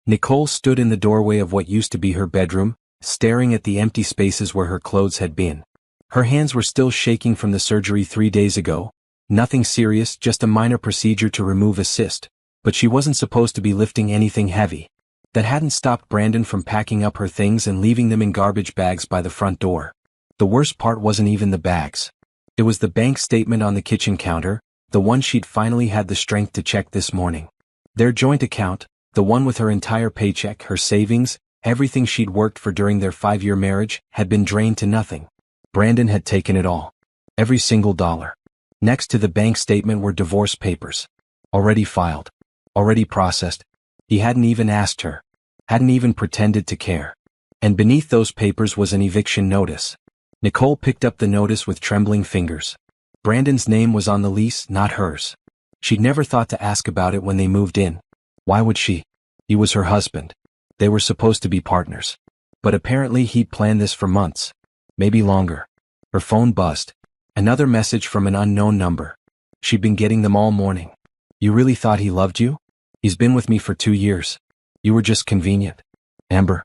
Nicole stood in the doorway of what used to be her bedroom, staring at the empty spaces where her clothes had been. Her hands were still shaking from the surgery 3 days ago. Nothing serious, just a minor procedure to remove a cyst. But she wasn't supposed to be lifting anything heavy. That hadn't stopped Brandon from packing up her things and leaving them in garbage bags by the front door. The worst part wasn't even the bags. It was the bank statement on the kitchen counter, the one she'd finally had the strength to check this morning. Their joint account, the one with her entire paycheck, her savings, everything she'd worked for during their 5-year marriage, had been drained to nothing. Brandon had taken it all. Every single dollar. Next to the bank statement were divorce papers. Already filed. Already processed. He hadn't even asked her. Hadn't even pretended to care. And beneath those papers was an eviction notice. Nicole picked up the notice with trembling fingers. Brandon's name was on the lease, not hers. She'd never thought to ask about it when they moved in. Why would she? He was her husband. They were supposed to be partners. But apparently he'd planned this for months. Maybe longer. Her phone buzzed. Another message from an unknown number. She'd been getting them all morning. You really thought he loved you? He's been with me for 2 years. You were just convenient. Amber.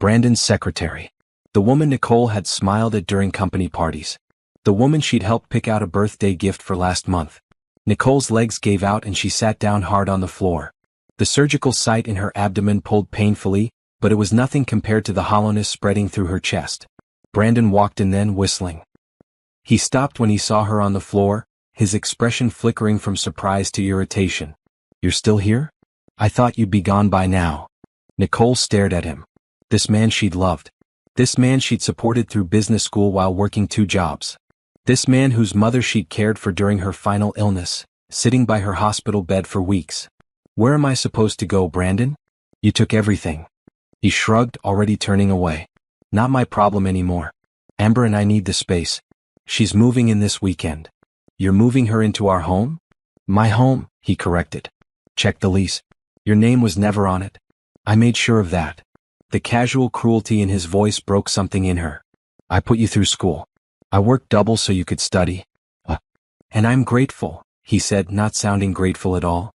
Brandon's secretary. The woman Nicole had smiled at during company parties. The woman she'd helped pick out a birthday gift for last month. Nicole's legs gave out and she sat down hard on the floor. The surgical site in her abdomen pulled painfully, but it was nothing compared to the hollowness spreading through her chest. Brandon walked in then, whistling. He stopped when he saw her on the floor, his expression flickering from surprise to irritation. You're still here? I thought you'd be gone by now. Nicole stared at him. This man she'd loved. This man she'd supported through business school while working 2 jobs. This man whose mother she'd cared for during her final illness, sitting by her hospital bed for weeks. Where am I supposed to go, Brandon? You took everything. He shrugged, already turning away. Not my problem anymore. Amber and I need the space. She's moving in this weekend. You're moving her into our home? My home, he corrected. Check the lease. Your name was never on it. I made sure of that. The casual cruelty in his voice broke something in her. I put you through school. I worked double so you could study. And I'm grateful, he said, not sounding grateful at all.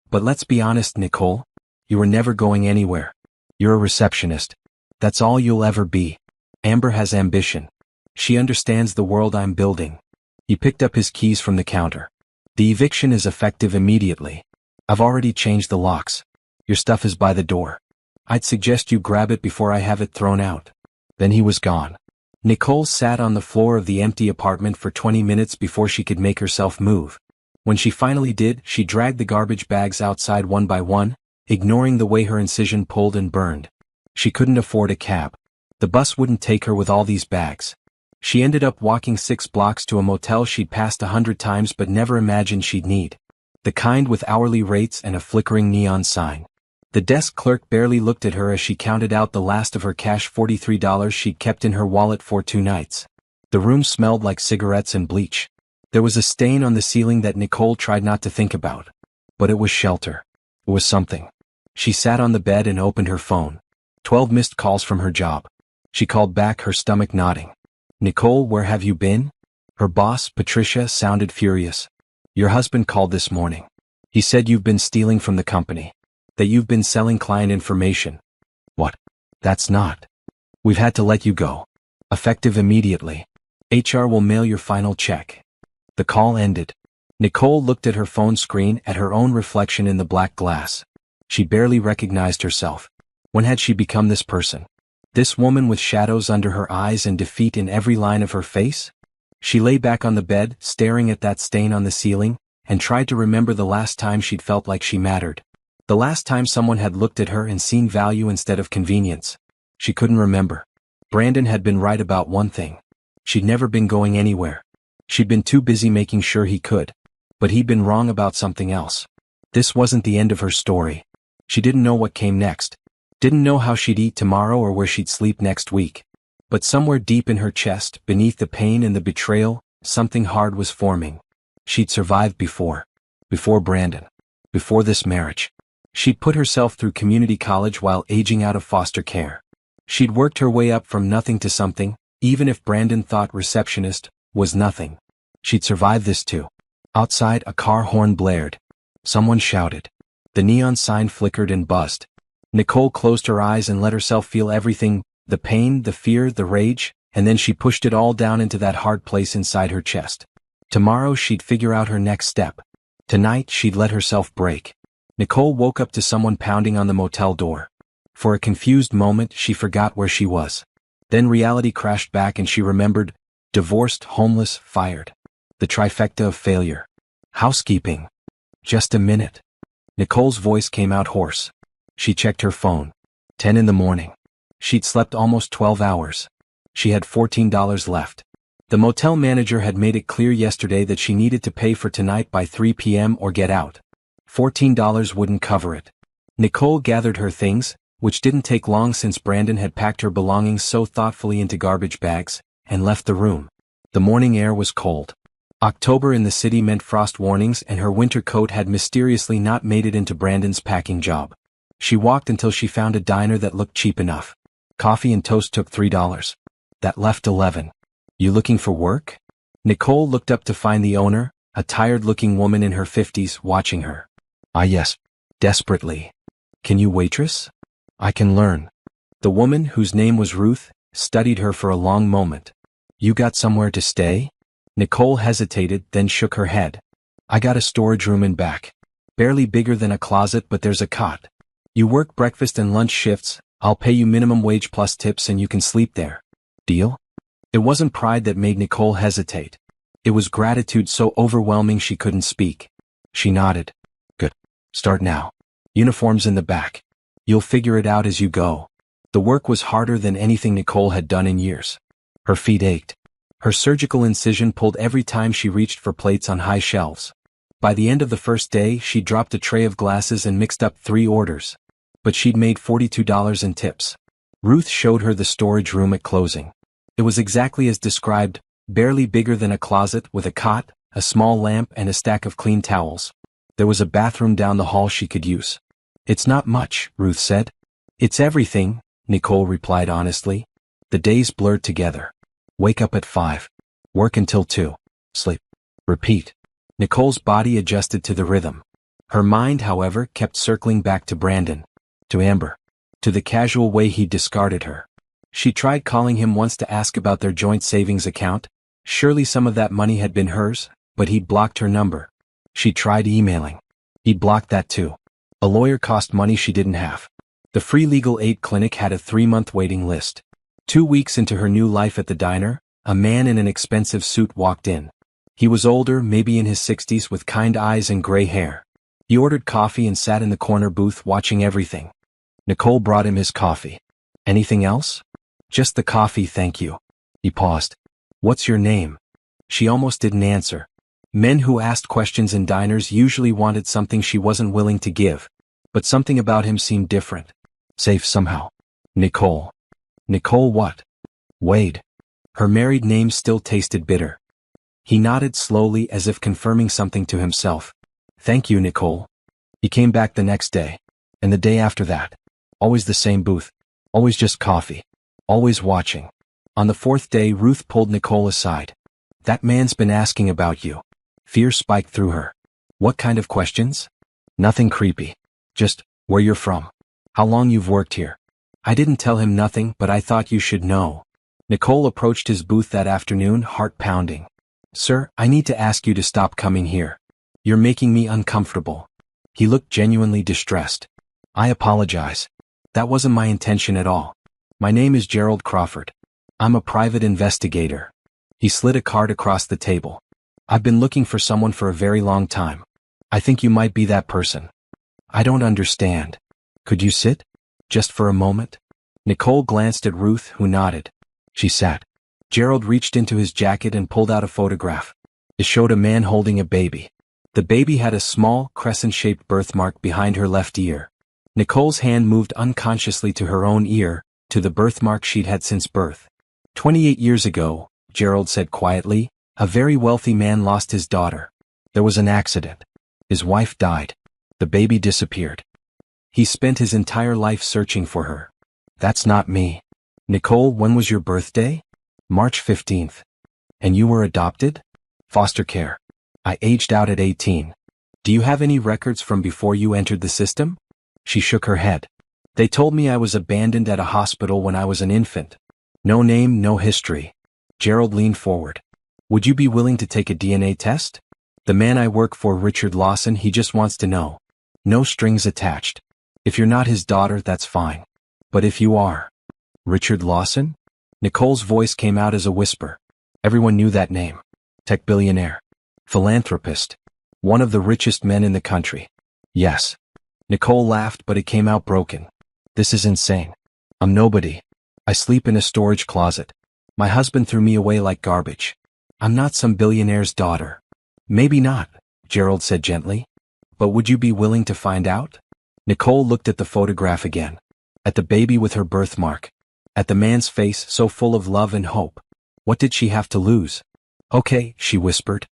But let's be honest, Nicole. You were never going anywhere. You're a receptionist. That's all you'll ever be. Amber has ambition. She understands the world I'm building. He picked up his keys from the counter. The eviction is effective immediately. I've already changed the locks. Your stuff is by the door. I'd suggest you grab it before I have it thrown out. Then he was gone. Nicole sat on the floor of the empty apartment for 20 minutes before she could make herself move. When she finally did, she dragged the garbage bags outside one by one, ignoring the way her incision pulled and burned. She couldn't afford a cab. The bus wouldn't take her with all these bags. She ended up walking 6 blocks to a motel she'd passed 100 times but never imagined she'd need. The kind with hourly rates and a flickering neon sign. The desk clerk barely looked at her as she counted out the last of her cash, $43 she'd kept in her wallet for 2 nights. The room smelled like cigarettes and bleach. There was a stain on the ceiling that Nicole tried not to think about. But it was shelter. It was something. She sat on the bed and opened her phone. 12 missed calls from her job. She called back, her stomach nodding. Nicole, where have you been? Her boss, Patricia, sounded furious. Your husband called this morning. He said you've been stealing from the company. That you've been selling client information. What? That's not. We've had to let you go. Effective immediately. HR will mail your final check. The call ended. Nicole looked at her phone screen, at her own reflection in the black glass. She barely recognized herself. When had she become this person? This woman with shadows under her eyes and defeat in every line of her face? She lay back on the bed, staring at that stain on the ceiling, and tried to remember the last time she'd felt like she mattered. The last time someone had looked at her and seen value instead of convenience. She couldn't remember. Brandon had been right about one thing. She'd never been going anywhere. She'd been too busy making sure he could. But he'd been wrong about something else. This wasn't the end of her story. She didn't know what came next. Didn't know how she'd eat tomorrow or where she'd sleep next week. But somewhere deep in her chest, beneath the pain and the betrayal, something hard was forming. She'd survived before. Before Brandon. Before this marriage. She'd put herself through community college while aging out of foster care. She'd worked her way up from nothing to something, even if Brandon thought receptionist was nothing. She'd survived this too. Outside, a car horn blared. Someone shouted. The neon sign flickered and buzzed. Nicole closed her eyes and let herself feel everything, the pain, the fear, the rage, and then she pushed it all down into that hard place inside her chest. Tomorrow she'd figure out her next step. Tonight she'd let herself break. Nicole woke up to someone pounding on the motel door. For a confused moment she forgot where she was. Then reality crashed back and she remembered: divorced, homeless, fired. The trifecta of failure. Housekeeping. Just a minute. Nicole's voice came out hoarse. She checked her phone. 10 in the morning. She'd slept almost 12 hours. She had $14 left. The motel manager had made it clear yesterday that she needed to pay for tonight by 3 p.m. or get out. $14 wouldn't cover it. Nicole gathered her things, which didn't take long since Brandon had packed her belongings so thoughtfully into garbage bags, and left the room. The morning air was cold. October in the city meant frost warnings, and her winter coat had mysteriously not made it into Brandon's packing job. She walked until she found a diner that looked cheap enough. Coffee and toast took $3. That left $11. You looking for work? Nicole looked up to find the owner, a tired-looking woman in her 50s, watching her. Ah yes. Desperately. Can you waitress? I can learn. The woman, whose name was Ruth, studied her for a long moment. You got somewhere to stay? Nicole hesitated, then shook her head. I got a storage room in back. Barely bigger than a closet, but there's a cot. You work breakfast and lunch shifts, I'll pay you minimum wage plus tips and you can sleep there. Deal? It wasn't pride that made Nicole hesitate. It was gratitude so overwhelming she couldn't speak. She nodded. Good. Start now. Uniforms in the back. You'll figure it out as you go. The work was harder than anything Nicole had done in years. Her feet ached. Her surgical incision pulled every time she reached for plates on high shelves. By the end of the first day, she dropped a tray of glasses and mixed up 3 orders. But she'd made $42 in tips. Ruth showed her the storage room at closing. It was exactly as described, barely bigger than a closet, with a cot, a small lamp, and a stack of clean towels. There was a bathroom down the hall she could use. It's not much, Ruth said. It's everything, Nicole replied honestly. The days blurred together. Wake up at 5. Work until 2. Sleep. Repeat. Nicole's body adjusted to the rhythm. Her mind, however, kept circling back to Brandon. To Amber. To the casual way he discarded her. She tried calling him once to ask about their joint savings account. Surely some of that money had been hers, but he'd blocked her number. She tried emailing. He'd blocked that too. A lawyer cost money she didn't have. The free legal aid clinic had a 3-month waiting list. 2 weeks into her new life at the diner, a man in an expensive suit walked in. He was older, maybe in his 60s, with kind eyes and gray hair. He ordered coffee and sat in the corner booth watching everything. Nicole brought him his coffee. Anything else? Just the coffee, thank you. He paused. What's your name? She almost didn't answer. Men who asked questions in diners usually wanted something she wasn't willing to give. But something about him seemed different. Safe somehow. Nicole. Nicole what? Wade. Her married name still tasted bitter. He nodded slowly as if confirming something to himself. Thank you, Nicole. He came back the next day. And the day after that. Always the same booth. Always just coffee. Always watching. On the 4th day, Ruth pulled Nicole aside. That man's been asking about you. Fear spiked through her. What kind of questions? Nothing creepy. Just, where you're from. How long you've worked here. I didn't tell him nothing, but I thought you should know. Nicole approached his booth that afternoon, heart pounding. Sir, I need to ask you to stop coming here. You're making me uncomfortable. He looked genuinely distressed. I apologize. That wasn't my intention at all. My name is Gerald Crawford. I'm a private investigator. He slid a card across the table. I've been looking for someone for a very long time. I think you might be that person. I don't understand. Could you sit? Just for a moment? Nicole glanced at Ruth, who nodded. She sat. Gerald reached into his jacket and pulled out a photograph. It showed a man holding a baby. The baby had a small, crescent-shaped birthmark behind her left ear. Nicole's hand moved unconsciously to her own ear, to the birthmark she'd had since birth. 28 years ago, Gerald said quietly, a very wealthy man lost his daughter. There was an accident. His wife died. The baby disappeared. He spent his entire life searching for her. That's not me. Nicole, when was your birthday? March 15th. And you were adopted? Foster care. I aged out at 18. Do you have any records from before you entered the system? She shook her head. They told me I was abandoned at a hospital when I was an infant. No name, no history. Gerald leaned forward. Would you be willing to take a DNA test? The man I work for, Richard Lawson, he just wants to know. No strings attached. If you're not his daughter, that's fine. But if you are. Richard Lawson? Nicole's voice came out as a whisper. Everyone knew that name. Tech billionaire. Philanthropist. One of the richest men in the country. Yes. Nicole laughed, but it came out broken. This is insane. I'm nobody. I sleep in a storage closet. My husband threw me away like garbage. I'm not some billionaire's daughter. Maybe not, Gerald said gently. But would you be willing to find out? Nicole looked at the photograph again. At the baby with her birthmark. At the man's face so full of love and hope. What did she have to lose? Okay, she whispered.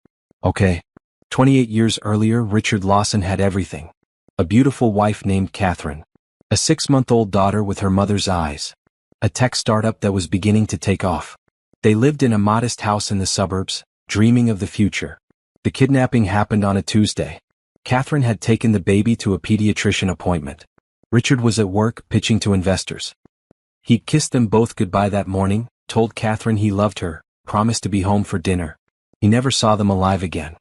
Okay. 28 years earlier, Richard Lawson had everything. A beautiful wife named Catherine. A 6-month-old daughter with her mother's eyes. A tech startup that was beginning to take off. They lived in a modest house in the suburbs, dreaming of the future. The kidnapping happened on a Tuesday. Catherine had taken the baby to a pediatrician appointment. Richard was at work pitching to investors. He kissed them both goodbye that morning, told Catherine he loved her, promised to be home for dinner. He never saw them alive again.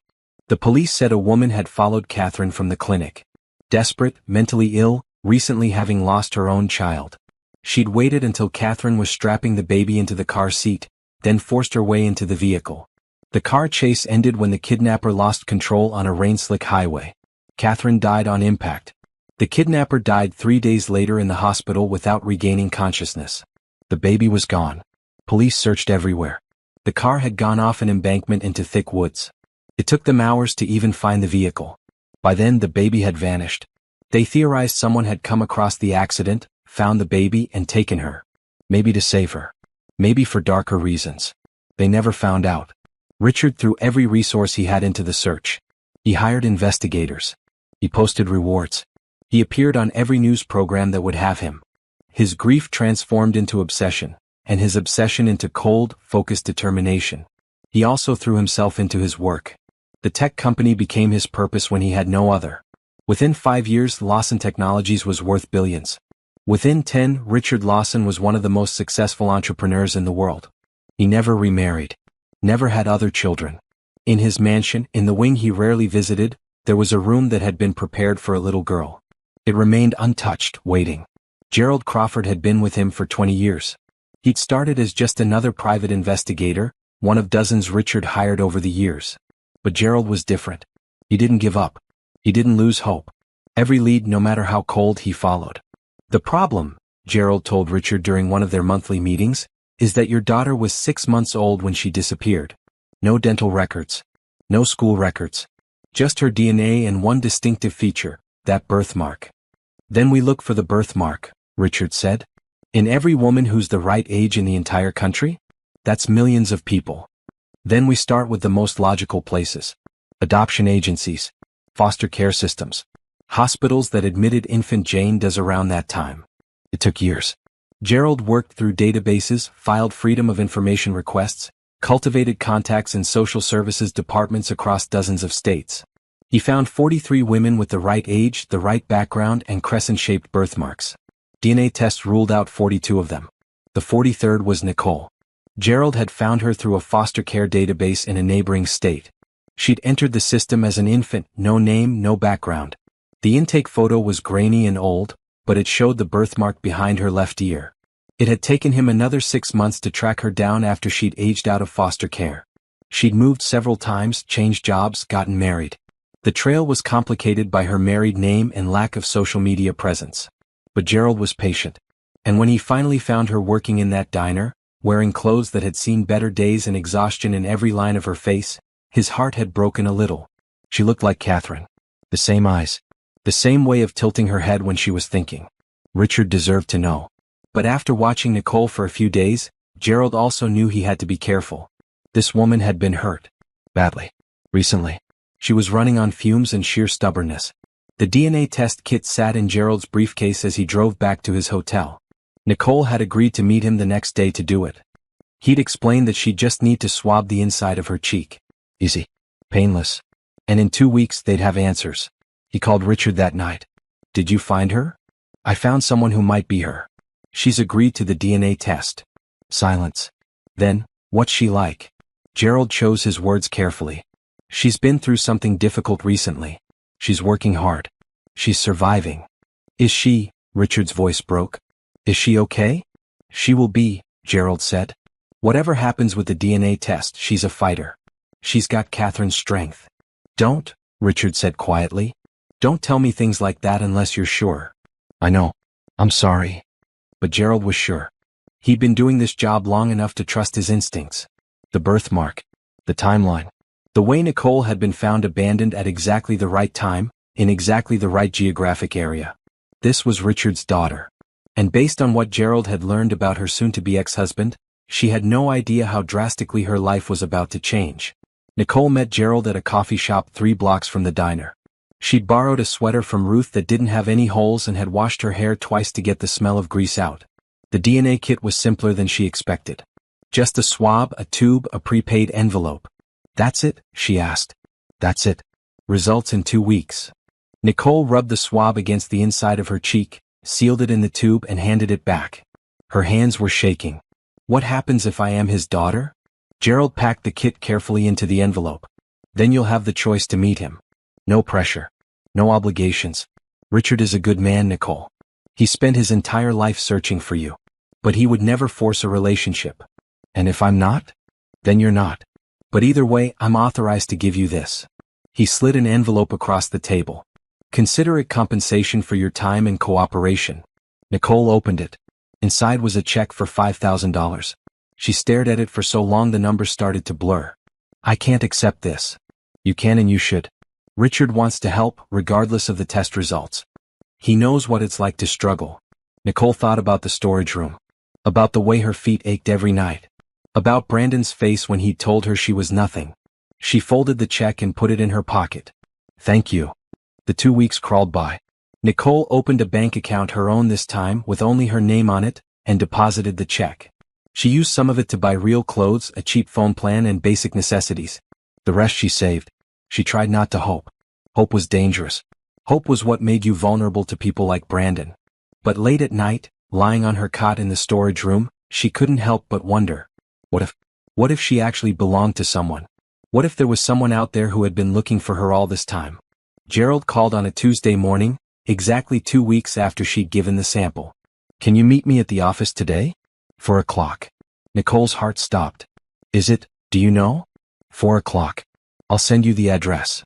The police said a woman had followed Catherine from the clinic. Desperate, mentally ill, recently having lost her own child. She'd waited until Catherine was strapping the baby into the car seat, then forced her way into the vehicle. The car chase ended when the kidnapper lost control on a rain-slick highway. Catherine died on impact. The kidnapper died 3 days later in the hospital without regaining consciousness. The baby was gone. Police searched everywhere. The car had gone off an embankment into thick woods. It took them hours to even find the vehicle. By then the baby had vanished. They theorized someone had come across the accident, found the baby and taken her. Maybe to save her. Maybe for darker reasons. They never found out. Richard threw every resource he had into the search. He hired investigators. He posted rewards. He appeared on every news program that would have him. His grief transformed into obsession, and his obsession into cold, focused determination. He also threw himself into his work. The tech company became his purpose when he had no other. Within 5 years, Lawson Technologies was worth billions. Within 10, Richard Lawson was one of the most successful entrepreneurs in the world. He never remarried. Never had other children. In his mansion, in the wing he rarely visited, there was a room that had been prepared for a little girl. It remained untouched, waiting. Gerald Crawford had been with him for 20 years. He'd started as just another private investigator, one of dozens Richard hired over the years. But Gerald was different. He didn't give up. He didn't lose hope. Every lead, no matter how cold, he followed. The problem, Gerald told Richard during one of their monthly meetings, is that your daughter was 6 months old when she disappeared. No dental records. No school records. Just her DNA and one distinctive feature, that birthmark. Then we look for the birthmark, Richard said. In every woman who's the right age in the entire country? That's millions of people. Then we start with the most logical places. Adoption agencies. Foster care systems. Hospitals that admitted infant Jane does around that time. It took years. Gerald worked through databases, filed Freedom of Information requests, cultivated contacts in social services departments across dozens of states. He found 43 women with the right age, the right background, and crescent-shaped birthmarks. DNA tests ruled out 42 of them. The 43rd was Nicole. Gerald had found her through a foster care database in a neighboring state. She'd entered the system as an infant, no name, no background. The intake photo was grainy and old, but it showed the birthmark behind her left ear. It had taken him another 6 months to track her down after she'd aged out of foster care. She'd moved several times, changed jobs, gotten married. The trail was complicated by her married name and lack of social media presence. But Gerald was patient. And when he finally found her working in that diner, wearing clothes that had seen better days and exhaustion in every line of her face, his heart had broken a little. She looked like Catherine. The same eyes. The same way of tilting her head when she was thinking. Richard deserved to know. But after watching Nicole for a few days, Gerald also knew he had to be careful. This woman had been hurt. Badly. Recently. She was running on fumes and sheer stubbornness. The DNA test kit sat in Gerald's briefcase as he drove back to his hotel. Nicole had agreed to meet him the next day to do it. He'd explained that she'd just need to swab the inside of her cheek. Easy. Painless. And in 2 weeks they'd have answers. He called Richard that night. Did you find her? I found someone who might be her. She's agreed to the DNA test. Silence. Then, what's she like? Gerald chose his words carefully. She's been through something difficult recently. She's working hard. She's surviving. Is she? Richard's voice broke. Is she okay? She will be, Gerald said. Whatever happens with the DNA test, she's a fighter. She's got Catherine's strength. Don't, Richard said quietly. Don't tell me things like that unless you're sure. I know. I'm sorry. But Gerald was sure. He'd been doing this job long enough to trust his instincts. The birthmark. The timeline. The way Nicole had been found abandoned at exactly the right time, in exactly the right geographic area. This was Richard's daughter. And based on what Gerald had learned about her soon-to-be ex-husband, she had no idea how drastically her life was about to change. Nicole met Gerald at a coffee shop 3 blocks from the diner. She'd borrowed a sweater from Ruth that didn't have any holes and had washed her hair twice to get the smell of grease out. The DNA kit was simpler than she expected. Just a swab, a tube, a prepaid envelope. That's it? She asked. That's it. Results in 2 weeks. Nicole rubbed the swab against the inside of her cheek, sealed it in the tube and handed it back. Her hands were shaking. What happens if I am his daughter? Gerald packed the kit carefully into the envelope. Then you'll have the choice to meet him. No pressure. No obligations. Richard is a good man, Nicole. He spent his entire life searching for you. But he would never force a relationship. And if I'm not? Then you're not. But either way, I'm authorized to give you this. He slid an envelope across the table. Consider it compensation for your time and cooperation. Nicole opened it. Inside was a check for $5,000. She stared at it for so long the numbers started to blur. I can't accept this. You can and you should. Richard wants to help, regardless of the test results. He knows what it's like to struggle. Nicole thought about the storage room. About the way her feet ached every night. About Brandon's face when he told her she was nothing. She folded the check and put it in her pocket. Thank you. The 2 weeks crawled by. Nicole opened a bank account, her own this time, with only her name on it, and deposited the check. She used some of it to buy real clothes, a cheap phone plan, and basic necessities. The rest she saved. She tried not to hope. Hope was dangerous. Hope was what made you vulnerable to people like Brandon. But late at night, lying on her cot in the storage room, she couldn't help but wonder. What if she actually belonged to someone? What if there was someone out there who had been looking for her all this time? Gerald called on a Tuesday morning, exactly 2 weeks after she'd given the sample. Can you meet me at the office today? 4 o'clock. Nicole's heart stopped. Is it, do you know? 4 o'clock. I'll send you the address.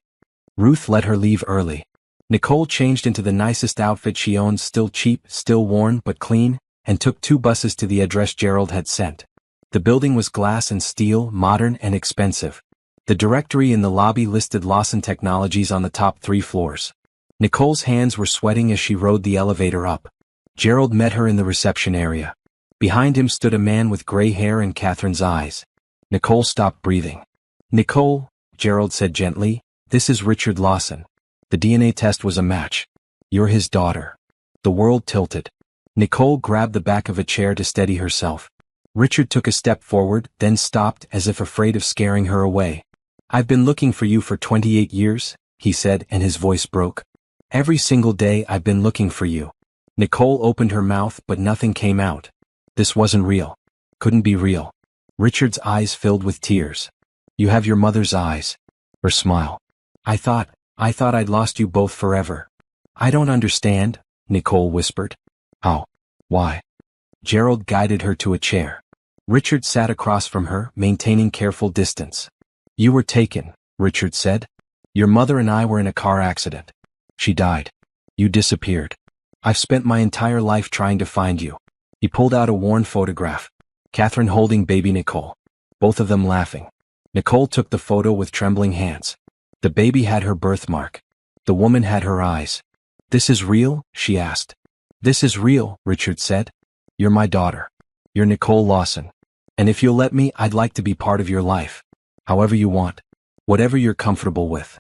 Ruth let her leave early. Nicole changed into the nicest outfit she owned, still cheap, still worn, but clean, and took 2 buses to the address Gerald had sent. The building was glass and steel, modern and expensive. The directory in the lobby listed Lawson Technologies on the top 3 floors. Nicole's hands were sweating as she rode the elevator up. Gerald met her in the reception area. Behind him stood a man with gray hair and Catherine's eyes. Nicole stopped breathing. Nicole, Gerald said gently, this is Richard Lawson. The DNA test was a match. You're his daughter. The world tilted. Nicole grabbed the back of a chair to steady herself. Richard took a step forward, then stopped as if afraid of scaring her away. I've been looking for you for 28 years, he said, and his voice broke. Every single day I've been looking for you. Nicole opened her mouth, but nothing came out. This wasn't real. Couldn't be real. Richard's eyes filled with tears. You have your mother's eyes. Her smile. I thought I'd lost you both forever. I don't understand, Nicole whispered. How? Why? Gerald guided her to a chair. Richard sat across from her, maintaining careful distance. You were taken, Richard said. Your mother and I were in a car accident. She died. You disappeared. I've spent my entire life trying to find you. He pulled out a worn photograph. Catherine holding baby Nicole. Both of them laughing. Nicole took the photo with trembling hands. The baby had her birthmark. The woman had her eyes. This is real? She asked. This is real, Richard said. You're my daughter. You're Nicole Lawson. And if you'll let me, I'd like to be part of your life. However you want. Whatever you're comfortable with.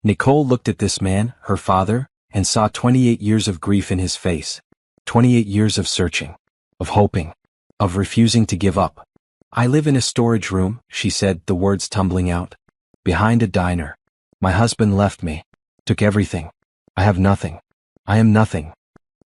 Nicole looked at this man, her father, and saw 28 years of grief in his face. 28 years of searching. Of hoping. Of refusing to give up. I live in a storage room, she said, the words tumbling out. Behind a diner. My husband left me. Took everything. I have nothing. I am nothing.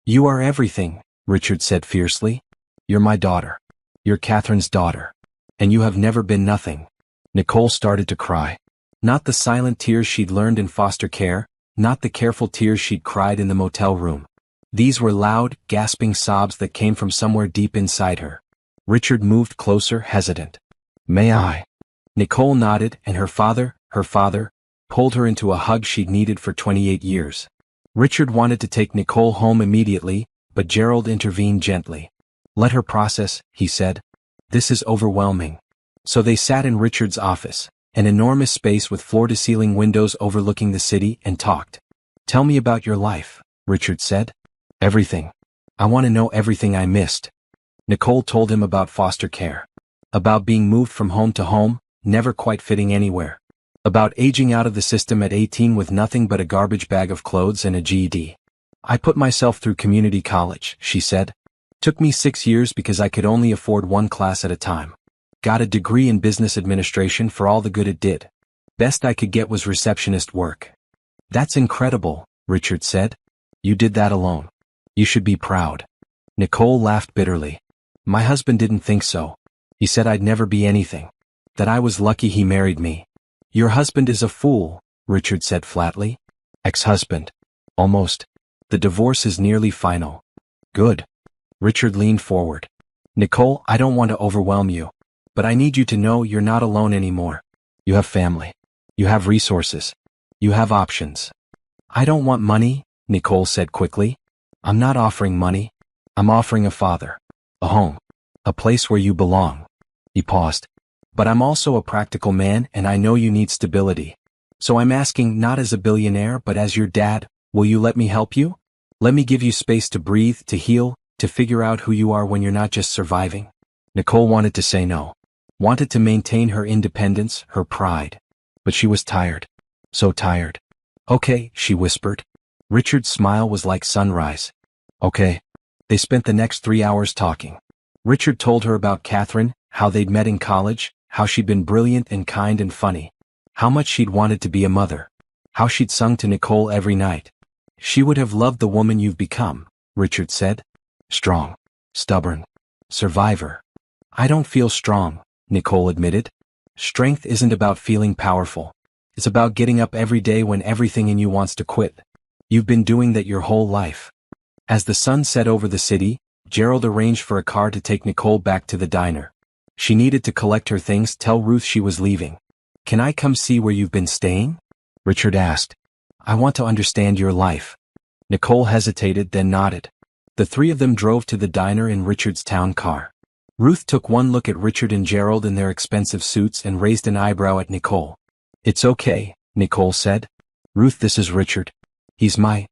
You are everything, Richard said fiercely. You're my daughter. You're Catherine's daughter. And you have never been nothing. Nicole started to cry. Not the silent tears she'd learned in foster care, not the careful tears she'd cried in the motel room. These were loud, gasping sobs that came from somewhere deep inside her. Richard moved closer, hesitant. May I? Nicole nodded, and her father, pulled her into a hug she'd needed for 28 years. Richard wanted to take Nicole home immediately, but Gerald intervened gently. Let her process, he said. This is overwhelming. So they sat in Richard's office, an enormous space with floor-to-ceiling windows overlooking the city, and talked. Tell me about your life, Richard said. Everything. I want to know everything I missed. Nicole told him about foster care. About being moved from home to home, never quite fitting anywhere. About aging out of the system at 18 with nothing but a garbage bag of clothes and a GED. I put myself through community college, she said. Took me 6 years because I could only afford one class at a time. Got a degree in business administration for all the good it did. Best I could get was receptionist work. That's incredible, Richard said. You did that alone. You should be proud. Nicole laughed bitterly. My husband didn't think so. He said I'd never be anything. That I was lucky he married me. Your husband is a fool, Richard said flatly. Ex-husband. Almost. The divorce is nearly final. Good. Richard leaned forward. Nicole, I don't want to overwhelm you. But I need you to know you're not alone anymore. You have family. You have resources. You have options. I don't want money, Nicole said quickly. I'm not offering money. I'm offering a father. A home. A place where you belong. He paused. But I'm also a practical man and I know you need stability. So I'm asking not as a billionaire but as your dad, will you let me help you? Let me give you space to breathe, to heal, to figure out who you are when you're not just surviving. Nicole wanted to say no. Wanted to maintain her independence, her pride. But she was tired. So tired. Okay, she whispered. Richard's smile was like sunrise. Okay. They spent the next 3 hours talking. Richard told her about Catherine, how they'd met in college, how she'd been brilliant and kind and funny. How much she'd wanted to be a mother. How she'd sung to Nicole every night. She would have loved the woman you've become, Richard said. Strong. Stubborn. Survivor. I don't feel strong, Nicole admitted. Strength isn't about feeling powerful. It's about getting up every day when everything in you wants to quit. You've been doing that your whole life. As the sun set over the city, Gerald arranged for a car to take Nicole back to the diner. She needed to collect her things, tell Ruth she was leaving. Can I come see where you've been staying? Richard asked. I want to understand your life. Nicole hesitated, then nodded. The three of them drove to the diner in Richard's town car. Ruth took one look at Richard and Gerald in their expensive suits and raised an eyebrow at Nicole. It's okay, Nicole said. Ruth, this is Richard. He's my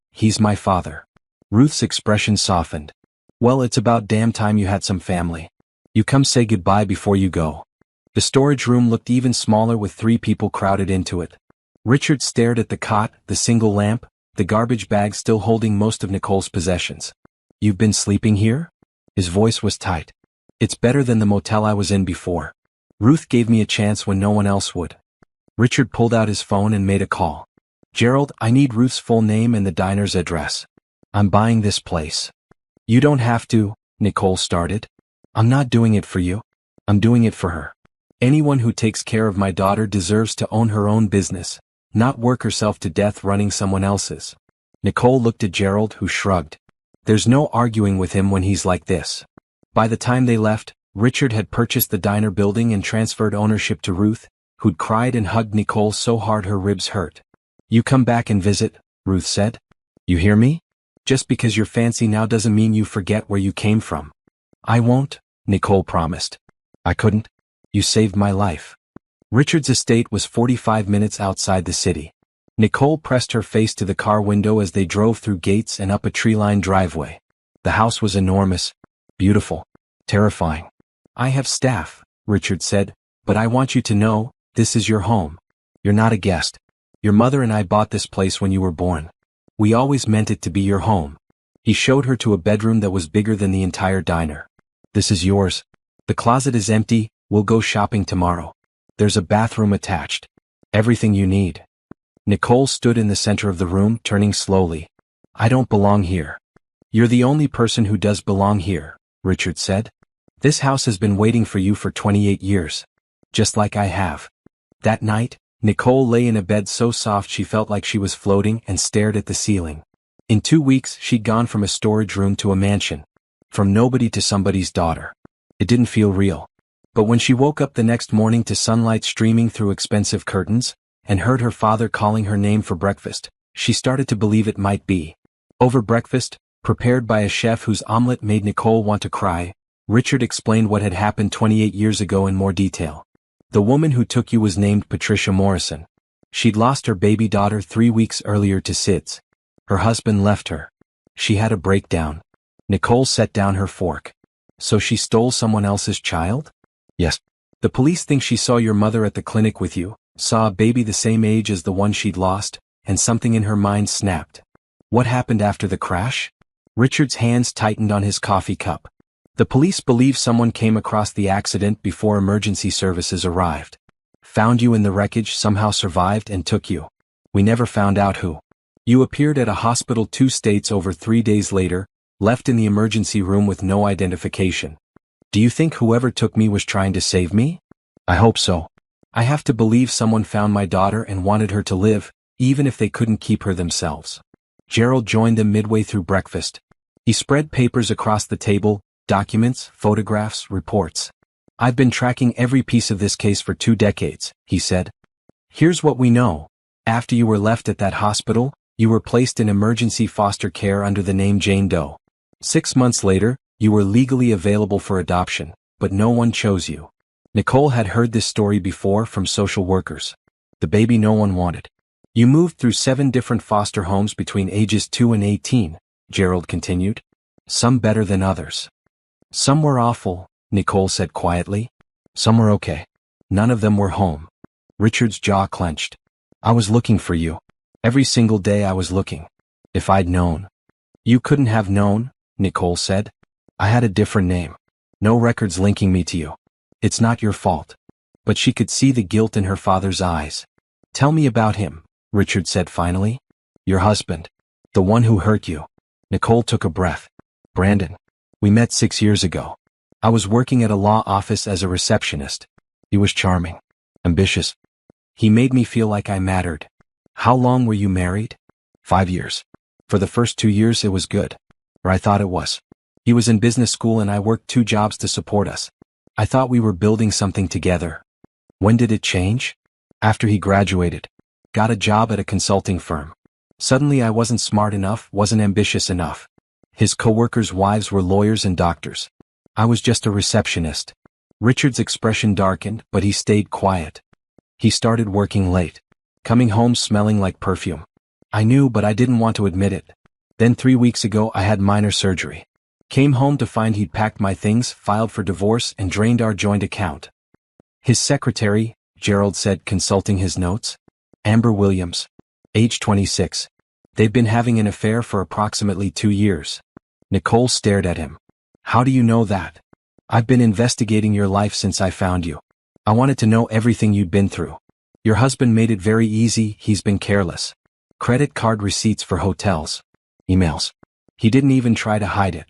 father. Ruth's expression softened. Well, it's about damn time you had some family. You come say goodbye before you go. The storage room looked even smaller with 3 people crowded into it. Richard stared at the cot, the single lamp, the garbage bag still holding most of Nicole's possessions. You've been sleeping here? His voice was tight. It's better than the motel I was in before. Ruth gave me a chance when no one else would. Richard pulled out his phone and made a call. Gerald, I need Ruth's full name and the diner's address. I'm buying this place. You don't have to, Nicole started. I'm not doing it for you. I'm doing it for her. Anyone who takes care of my daughter deserves to own her own business, not work herself to death running someone else's. Nicole looked at Gerald, who shrugged. There's no arguing with him when he's like this. By the time they left, Richard had purchased the diner building and transferred ownership to Ruth, who'd cried and hugged Nicole so hard her ribs hurt. You come back and visit, Ruth said. You hear me? Just because you're fancy now doesn't mean you forget where you came from. I won't, Nicole promised. I couldn't. You saved my life. Richard's estate was 45 minutes outside the city. Nicole pressed her face to the car window as they drove through gates and up a tree-lined driveway. The house was enormous, beautiful, terrifying. I have staff, Richard said, but I want you to know, this is your home. You're not a guest. Your mother and I bought this place when you were born. We always meant it to be your home. He showed her to a bedroom that was bigger than the entire diner. This is yours. The closet is empty, we'll go shopping tomorrow. There's a bathroom attached. Everything you need. Nicole stood in the center of the room, turning slowly. I don't belong here. You're the only person who does belong here, Richard said. This house has been waiting for you for 28 years. Just like I have. That night, Nicole lay in a bed so soft she felt like she was floating and stared at the ceiling. In 2 weeks, she'd gone from a storage room to a mansion. From nobody to somebody's daughter. It didn't feel real. But when she woke up the next morning to sunlight streaming through expensive curtains, and heard her father calling her name for breakfast, she started to believe it might be. Over breakfast, prepared by a chef whose omelet made Nicole want to cry, Richard explained what had happened 28 years ago in more detail. The woman who took you was named Patricia Morrison. She'd lost her baby daughter 3 weeks earlier to SIDS. Her husband left her. She had a breakdown. Nicole set down her fork. So she stole someone else's child? Yes. The police think she saw your mother at the clinic with you, saw a baby the same age as the one she'd lost, and something in her mind snapped. What happened after the crash? Richard's hands tightened on his coffee cup. The police believe someone came across the accident before emergency services arrived. Found you in the wreckage, somehow survived and took you. We never found out who. You appeared at a hospital 2 states over 3 days later, left in the emergency room with no identification. Do you think whoever took me was trying to save me? I hope so. I have to believe someone found my daughter and wanted her to live, even if they couldn't keep her themselves. Gerald joined them midway through breakfast. He spread papers across the table, documents, photographs, reports. I've been tracking every piece of this case for 2 decades, he said. Here's what we know. After you were left at that hospital, you were placed in emergency foster care under the name Jane Doe. 6 months later, you were legally available for adoption, but no one chose you. Nicole had heard this story before from social workers. The baby no one wanted. You moved through 7 different foster homes between ages 2 and 18, Gerald continued. Some better than others. Some were awful, Nicole said quietly. Some were okay. None of them were home. Richard's jaw clenched. I was looking for you. Every single day I was looking. If I'd known. You couldn't have known, Nicole said. I had a different name. No records linking me to you. It's not your fault. But she could see the guilt in her father's eyes. Tell me about him, Richard said finally. Your husband. The one who hurt you. Nicole took a breath. Brandon. We met 6 years ago. I was working at a law office as a receptionist. He was charming. Ambitious. He made me feel like I mattered. How long were you married? 5 years. For the first 2 years it was good. Or I thought it was. He was in business school and I worked 2 jobs to support us. I thought we were building something together. When did it change? After he graduated. Got a job at a consulting firm. Suddenly I wasn't smart enough, wasn't ambitious enough. His coworkers' wives were lawyers and doctors. I was just a receptionist. Richard's expression darkened, but he stayed quiet. He started working late. Coming home smelling like perfume. I knew, but I didn't want to admit it. Then 3 weeks ago I had minor surgery. Came home to find he'd packed my things, filed for divorce, and drained our joint account. His secretary, Gerald said, consulting his notes. Amber Williams. Age 26. They've been having an affair for approximately 2 years. Nicole stared at him. How do you know that? I've been investigating your life since I found you. I wanted to know everything you'd been through. Your husband made it very easy, he's been careless. Credit card receipts for hotels. Emails. He didn't even try to hide it.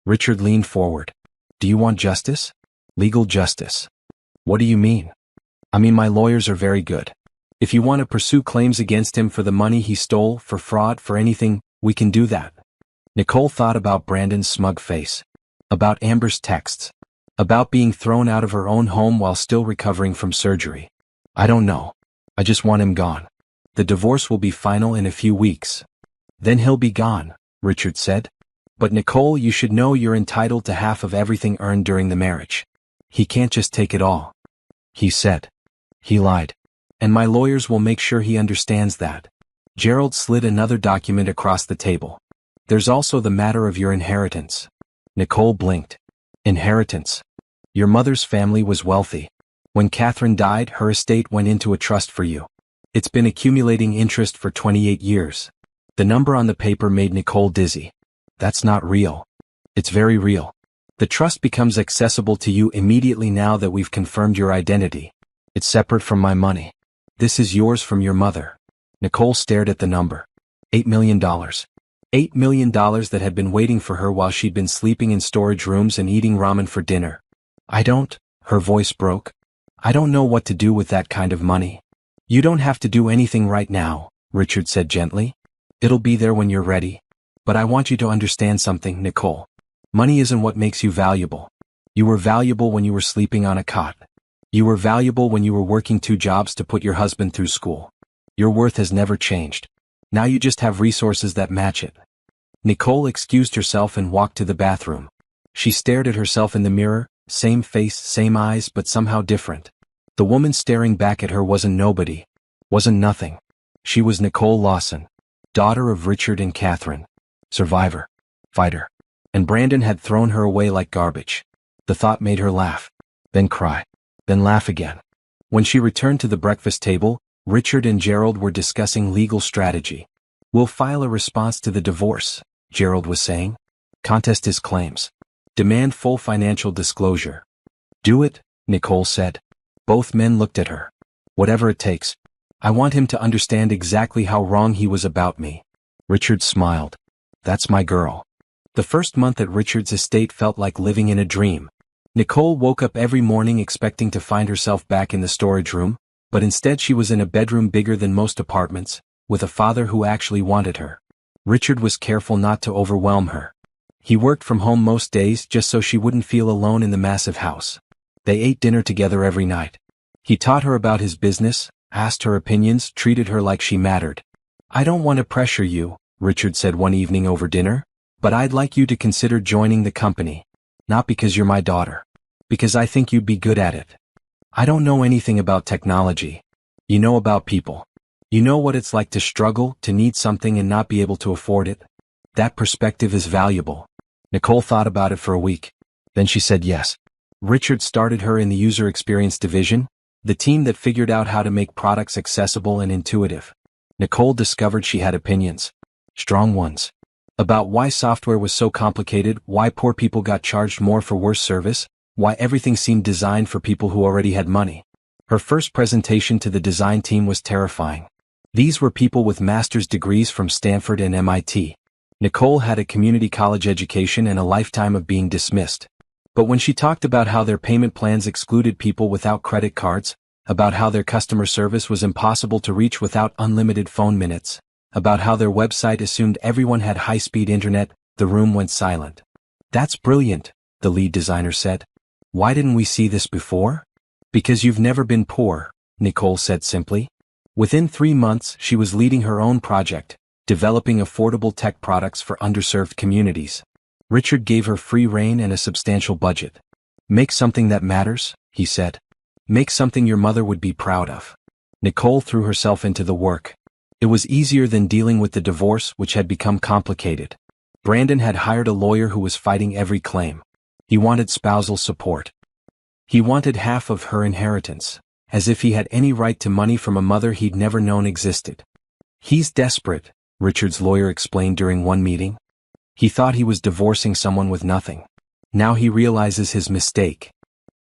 Richard leaned forward. Do you want justice? Legal justice. What do you mean? I mean my lawyers are very good. If you want to pursue claims against him for the money he stole, for fraud, for anything, we can do that. Nicole thought about Brandon's smug face. About Amber's texts. About being thrown out of her own home while still recovering from surgery. I don't know. I just want him gone. The divorce will be final in a few weeks. Then he'll be gone, Richard said. But Nicole, you should know you're entitled to half of everything earned during the marriage. He can't just take it all. He said. He lied. And my lawyers will make sure he understands that. Gerald slid another document across the table. There's also the matter of your inheritance. Nicole blinked. Inheritance. Your mother's family was wealthy. When Catherine died, her estate went into a trust for you. It's been accumulating interest for 28 years. The number on the paper made Nicole dizzy. That's not real. It's very real. The trust becomes accessible to you immediately now that we've confirmed your identity. It's separate from my money. This is yours from your mother. Nicole stared at the number. $8 million. $8 million that had been waiting for her while she'd been sleeping in storage rooms and eating ramen for dinner. Her voice broke. I don't know what to do with that kind of money. You don't have to do anything right now, Richard said gently. It'll be there when you're ready. But I want you to understand something, Nicole. Money isn't what makes you valuable. You were valuable when you were sleeping on a cot. You were valuable when you were working 2 jobs to put your husband through school. Your worth has never changed. Now you just have resources that match it. Nicole excused herself and walked to the bathroom. She stared at herself in the mirror, same face, same eyes, but somehow different. The woman staring back at her wasn't nobody, wasn't nothing. She was Nicole Lawson, daughter of Richard and Catherine. Survivor. Fighter. And Brandon had thrown her away like garbage. The thought made her laugh, then cry, then laugh again. When she returned to the breakfast table, Richard and Gerald were discussing legal strategy. We'll file a response to the divorce, Gerald was saying. Contest his claims. Demand full financial disclosure. Do it, Nicole said. Both men looked at her. Whatever it takes. I want him to understand exactly how wrong he was about me. Richard smiled. That's my girl. The first month at Richard's estate felt like living in a dream. Nicole woke up every morning expecting to find herself back in the storage room, but instead she was in a bedroom bigger than most apartments, with a father who actually wanted her. Richard was careful not to overwhelm her. He worked from home most days just so she wouldn't feel alone in the massive house. They ate dinner together every night. He taught her about his business, asked her opinions, treated her like she mattered. I don't want to pressure you, Richard said one evening over dinner, but I'd like you to consider joining the company. Not because you're my daughter. Because I think you'd be good at it. I don't know anything about technology. You know about people. You know what it's like to struggle, to need something and not be able to afford it. That perspective is valuable. Nicole thought about it for a week. Then she said yes. Richard started her in the user experience division, the team that figured out how to make products accessible and intuitive. Nicole discovered she had opinions. Strong ones. About why software was so complicated, why poor people got charged more for worse service, why everything seemed designed for people who already had money. Her first presentation to the design team was terrifying. These were people with master's degrees from Stanford and MIT. Nicole had a community college education and a lifetime of being dismissed. But when she talked about how their payment plans excluded people without credit cards, about how their customer service was impossible to reach without unlimited phone minutes, about how their website assumed everyone had high-speed internet, the room went silent. That's brilliant, the lead designer said. Why didn't we see this before? Because you've never been poor, Nicole said simply. Within 3 months, she was leading her own project, developing affordable tech products for underserved communities. Richard gave her free rein and a substantial budget. Make something that matters, he said. Make something your mother would be proud of. Nicole threw herself into the work. It was easier than dealing with the divorce, which had become complicated. Brandon had hired a lawyer who was fighting every claim. He wanted spousal support. He wanted half of her inheritance, as if he had any right to money from a mother he'd never known existed. He's desperate, Richard's lawyer explained during one meeting. He thought he was divorcing someone with nothing. Now he realizes his mistake.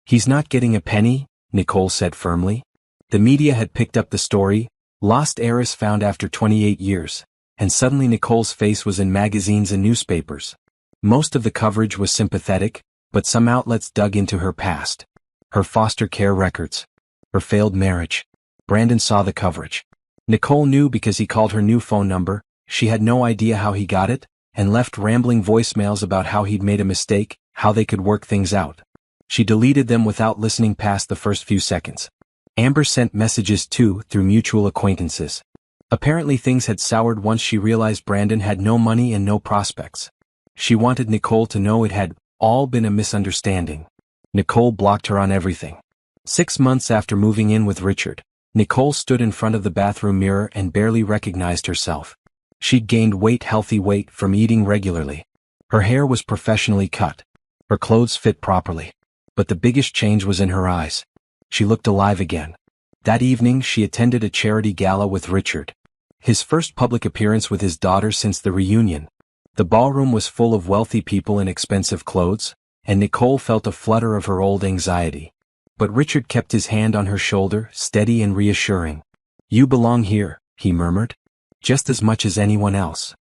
He's not getting a penny, Nicole said firmly. The media had picked up the story, lost heiress found after 28 years, and suddenly Nicole's face was in magazines and newspapers. Most of the coverage was sympathetic, but some outlets dug into her past. Her foster care records. Her failed marriage. Brandon saw the coverage. Nicole knew because he called her new phone number, she had no idea how he got it, and left rambling voicemails about how he'd made a mistake, how they could work things out. She deleted them without listening past the first few seconds. Amber sent messages too, through mutual acquaintances. Apparently things had soured once she realized Brandon had no money and no prospects. She wanted Nicole to know it had all been a misunderstanding. Nicole blocked her on everything. 6 months after moving in with Richard, Nicole stood in front of the bathroom mirror and barely recognized herself. She'd gained healthy weight, from eating regularly. Her hair was professionally cut. Her clothes fit properly. But the biggest change was in her eyes. She looked alive again. That evening she attended a charity gala with Richard. His first public appearance with his daughter since the reunion. The ballroom was full of wealthy people in expensive clothes, and Nicole felt a flutter of her old anxiety. But Richard kept his hand on her shoulder, steady and reassuring. You belong here, he murmured. Just as much as anyone else.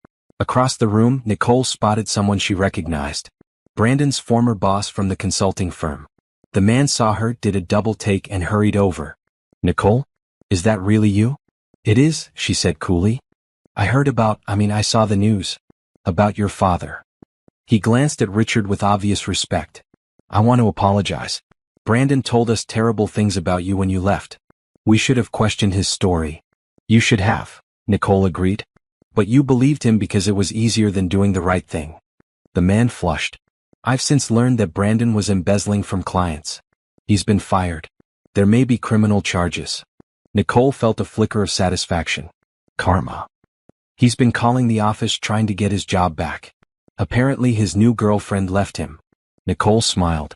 Across the room, Nicole spotted someone she recognized. Brandon's former boss from the consulting firm. The man saw her, did a double take and hurried over. "Nicole? Is that really you?" "It is," she said coolly. I saw the news. About your father." He glanced at Richard with obvious respect. "I want to apologize. Brandon told us terrible things about you when you left. We should have questioned his story." "You should have," Nicole agreed. "But you believed him because it was easier than doing the right thing." The man flushed. "I've since learned that Brandon was embezzling from clients. He's been fired. There may be criminal charges." Nicole felt a flicker of satisfaction. Karma. "He's been calling the office trying to get his job back. Apparently his new girlfriend left him." Nicole smiled.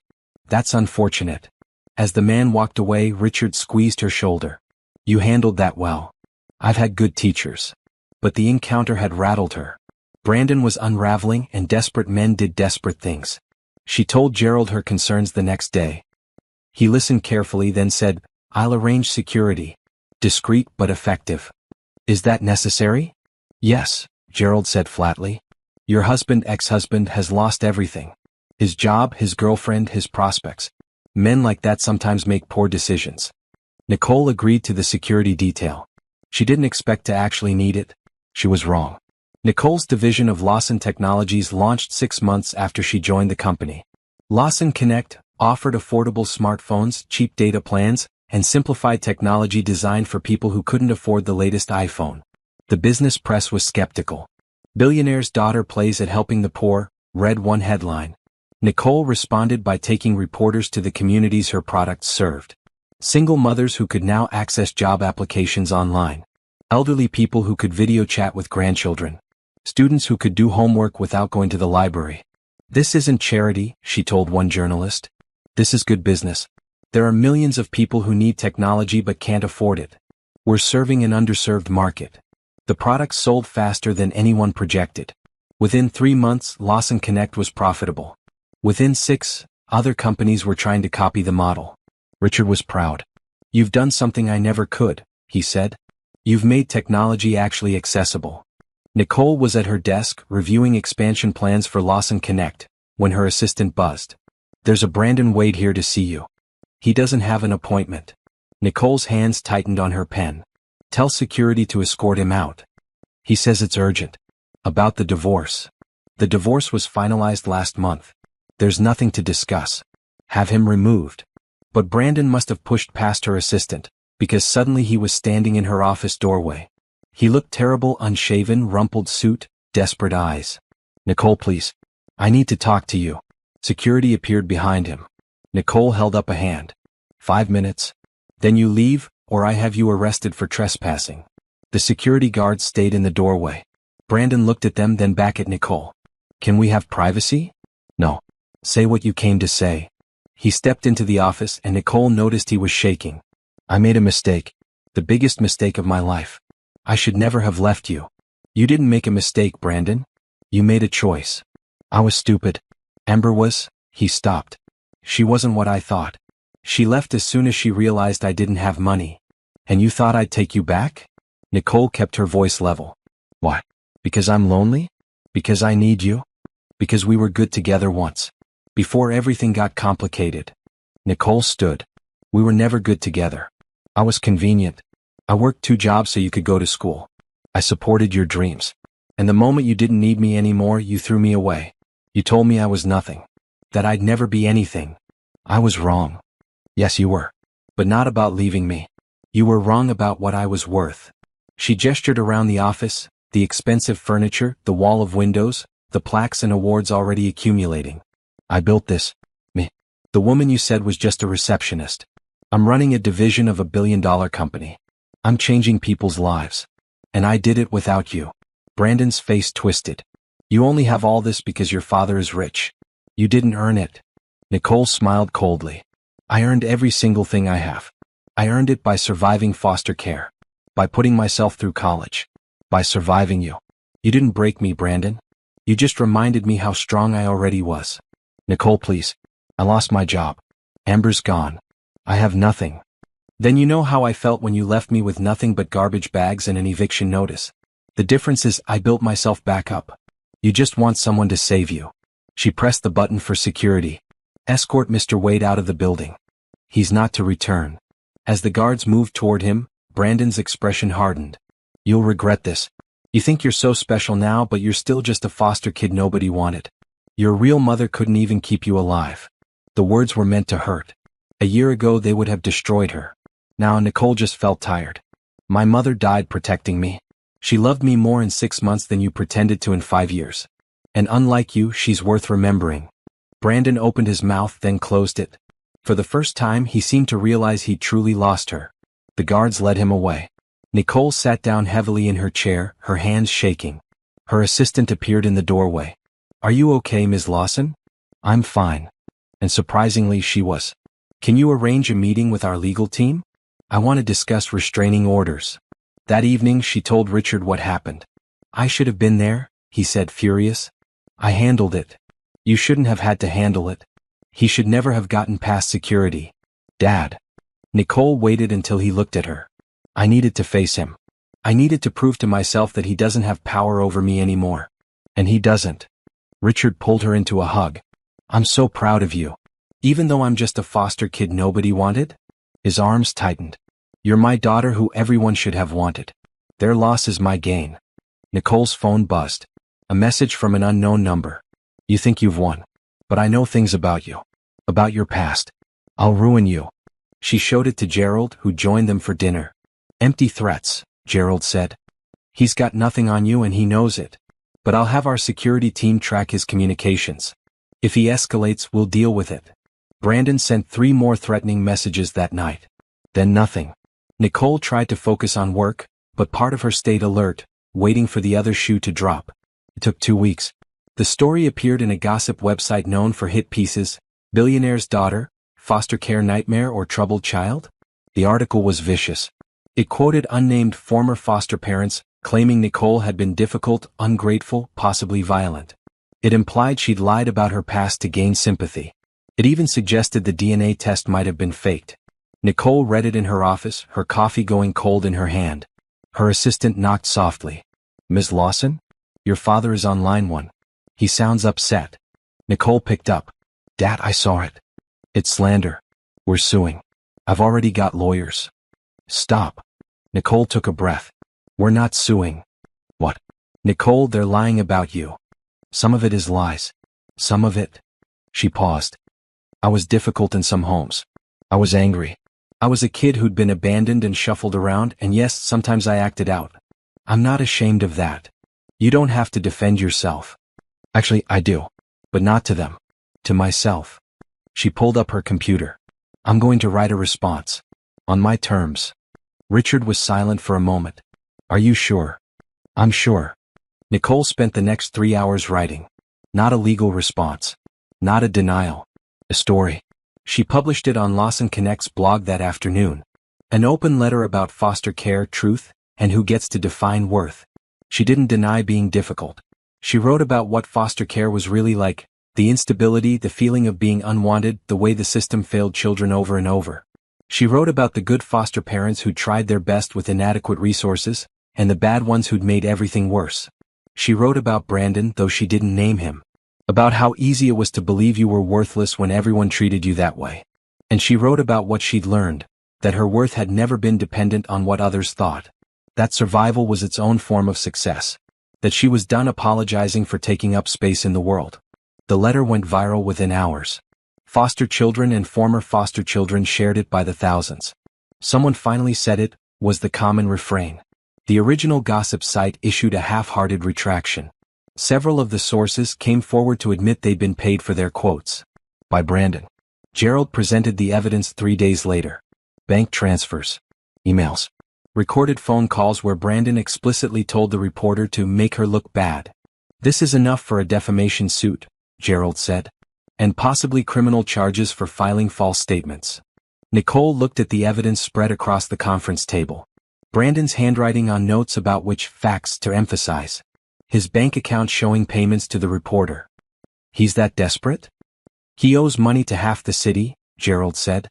"That's unfortunate." As the man walked away, Richard squeezed her shoulder. "You handled that well. I've had good teachers." But the encounter had rattled her. Brandon was unraveling and desperate men did desperate things. She told Gerald her concerns the next day. He listened carefully, then said, "I'll arrange security. Discreet but effective." "Is that necessary?" "Yes," Gerald said flatly. "Your ex-husband has lost everything. His job, his girlfriend, his prospects. Men like that sometimes make poor decisions." Nicole agreed to the security detail. She didn't expect to actually need it. She was wrong. Nicole's division of Lawson Technologies launched 6 months after she joined the company. Lawson Connect offered affordable smartphones, cheap data plans, and simplified technology designed for people who couldn't afford the latest iPhone. The business press was skeptical. "Billionaire's daughter plays at helping the poor," read one headline. Nicole responded by taking reporters to the communities her products served. Single mothers who could now access job applications online. Elderly people who could video chat with grandchildren. Students who could do homework without going to the library. "This isn't charity," she told one journalist. "This is good business. There are millions of people who need technology but can't afford it. We're serving an underserved market." The products sold faster than anyone projected. Within 3 months, Lawson Connect was profitable. Within 6, other companies were trying to copy the model. Richard was proud. "You've done something I never could," he said. "You've made technology actually accessible." Nicole was at her desk, reviewing expansion plans for Lawson Connect, when her assistant buzzed. "There's a Brandon Wade here to see you. He doesn't have an appointment." Nicole's hands tightened on her pen. "Tell security to escort him out. He says it's urgent." "About the divorce." "The divorce was finalized last month. There's nothing to discuss. Have him removed." But Brandon must have pushed past her assistant, because suddenly he was standing in her office doorway. He looked terrible, unshaven, rumpled suit, desperate eyes. "Nicole, please. I need to talk to you." Security appeared behind him. Nicole held up a hand. 5 minutes. Then you leave, or I have you arrested for trespassing." The security guards stayed in the doorway. Brandon looked at them, then back at Nicole. "Can we have privacy?" "No. Say what you came to say." He stepped into the office and Nicole noticed he was shaking. "I made a mistake. The biggest mistake of my life. I should never have left you." "You didn't make a mistake, Brandon. You made a choice." "I was stupid. Amber was." He stopped. "She wasn't what I thought. She left as soon as she realized I didn't have money." "And you thought I'd take you back?" Nicole kept her voice level. "Why? Because I'm lonely? Because I need you? Because we were good together once. Before everything got complicated." Nicole stood. "We were never good together. I was convenient. I worked 2 jobs so you could go to school. I supported your dreams. And the moment you didn't need me anymore, you threw me away. You told me I was nothing. That I'd never be anything. I was wrong." "Yes, you were. But not about leaving me. You were wrong about what I was worth." She gestured around the office, the expensive furniture, the wall of windows, the plaques and awards already accumulating. "I built this. Me. The woman you said was just a receptionist. I'm running a division of a billion-dollar company. I'm changing people's lives. And I did it without you." Brandon's face twisted. "You only have all this because your father is rich. You didn't earn it." Nicole smiled coldly. "I earned every single thing I have. I earned it by surviving foster care. By putting myself through college. By surviving you. You didn't break me, Brandon. You just reminded me how strong I already was." "Nicole, please. I lost my job. Amber's gone. I have nothing." "Then you know how I felt when you left me with nothing but garbage bags and an eviction notice." The difference is I built myself back up. You just want someone to save you. She pressed the button for security. Escort Mr. Wade out of the building. He's not to return. As the guards moved toward him, Brandon's expression hardened. You'll regret this. You think you're so special now, but you're still just a foster kid nobody wanted. Your real mother couldn't even keep you alive. The words were meant to hurt. A year ago they would have destroyed her. Now Nicole just felt tired. My mother died protecting me. She loved me more in 6 months than you pretended to in 5 years. And unlike you, she's worth remembering. Brandon opened his mouth, then closed it. For the first time, he seemed to realize he'd truly lost her. The guards led him away. Nicole sat down heavily in her chair, her hands shaking. Her assistant appeared in the doorway. Are you okay, Ms. Lawson? I'm fine. And surprisingly, she was. Can you arrange a meeting with our legal team? I want to discuss restraining orders. That evening, she told Richard what happened. I should have been there, he said, furious. I handled it. You shouldn't have had to handle it. He should never have gotten past security. Dad. Nicole waited until he looked at her. I needed to face him. I needed to prove to myself that he doesn't have power over me anymore. And he doesn't. Richard pulled her into a hug. I'm so proud of you. Even though I'm just a foster kid nobody wanted? His arms tightened. You're my daughter who everyone should have wanted. Their loss is my gain. Nicole's phone buzzed. A message from an unknown number. You think you've won. But I know things about you. About your past. I'll ruin you. She showed it to Gerald, who joined them for dinner. Empty threats, Gerald said. He's got nothing on you and he knows it. But I'll have our security team track his communications. If he escalates, we'll deal with it. Brandon sent 3 more threatening messages that night. Then nothing. Nicole tried to focus on work, but part of her stayed alert, waiting for the other shoe to drop. It took 2 weeks. The story appeared in a gossip website known for hit pieces, Billionaire's Daughter, Foster Care Nightmare or Troubled Child? The article was vicious. It quoted unnamed former foster parents, claiming Nicole had been difficult, ungrateful, possibly violent. It implied she'd lied about her past to gain sympathy. It even suggested the DNA test might have been faked. Nicole read it in her office, her coffee going cold in her hand. Her assistant knocked softly. Ms. Lawson? Your father is on line 1. He sounds upset. Nicole picked up. Dad, I saw it. It's slander. We're suing. I've already got lawyers. Stop. Nicole took a breath. We're not suing. What? Nicole, they're lying about you. Some of it is lies. Some of it. She paused. I was difficult in some homes. I was angry. I was a kid who'd been abandoned and shuffled around, and yes, sometimes I acted out. I'm not ashamed of that. You don't have to defend yourself. Actually, I do. But not to them. To myself. She pulled up her computer. I'm going to write a response. On my terms. Richard was silent for a moment. Are you sure? I'm sure. Nicole spent the next 3 hours writing. Not a legal response. Not a denial. A story. She published it on Lawson Connect's blog that afternoon. An open letter about foster care, truth, and who gets to define worth. She didn't deny being difficult. She wrote about what foster care was really like, the instability, the feeling of being unwanted, the way the system failed children over and over. She wrote about the good foster parents who tried their best with inadequate resources, and the bad ones who'd made everything worse. She wrote about Brandon, though she didn't name him. About how easy it was to believe you were worthless when everyone treated you that way. And she wrote about what she'd learned, that her worth had never been dependent on what others thought. That survival was its own form of success. That she was done apologizing for taking up space in the world. The letter went viral within hours. Foster children and former foster children shared it by the thousands. Someone finally said it, was the common refrain. The original gossip site issued a half-hearted retraction. Several of the sources came forward to admit they'd been paid for their quotes. By Brandon. Gerald presented the evidence 3 days later. Bank transfers. Emails. Recorded phone calls where Brandon explicitly told the reporter to make her look bad. This is enough for a defamation suit, Gerald said. And possibly criminal charges for filing false statements. Nicole looked at the evidence spread across the conference table. Brandon's handwriting on notes about which facts to emphasize. His bank account showing payments to the reporter. He's that desperate? He owes money to half the city, Gerald said.